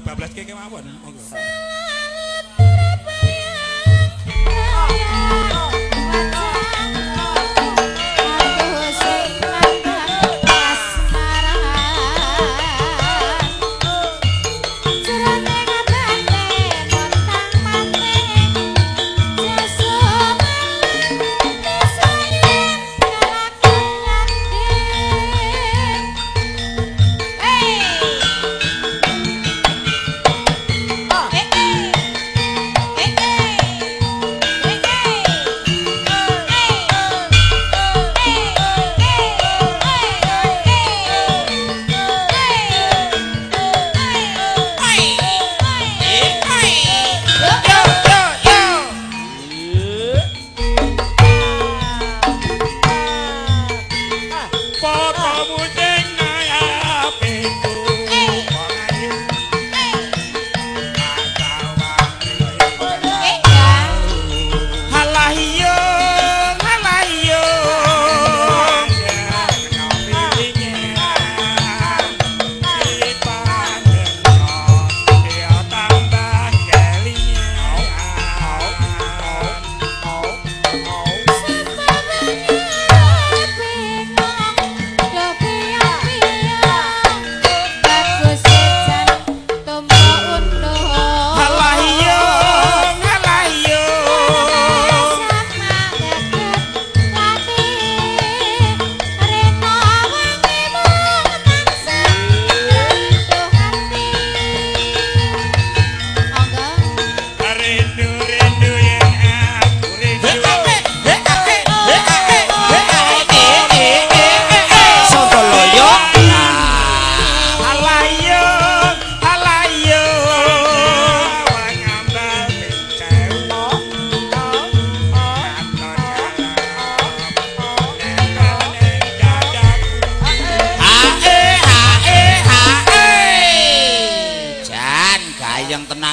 dibablaske kemawon. Monggo.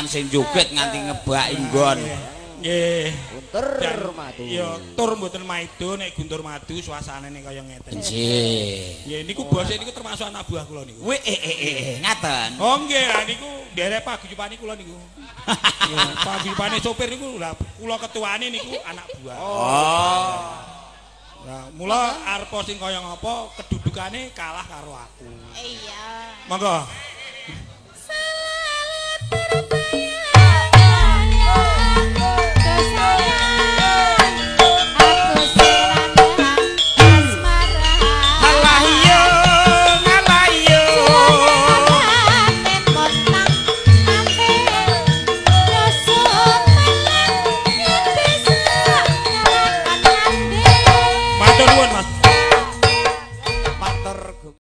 Sing joget nganti ngebaki nggon. Nggih. Guntur madu. Ya tur mboten maido nek Guntur madu suasanane kaya ngeten. Nggih. Nggih niku bose niku termasuk anak buah kula niku. Ngaten. Oh nggih, lah niku nderek paguyupane kula niku. Ya, paguyupane sopir niku lah kula ketuane niku anak buah. Oh. Nah, mula arepa sing kaya ngapa kedudukane kalah karo aku. Iya. Monggo.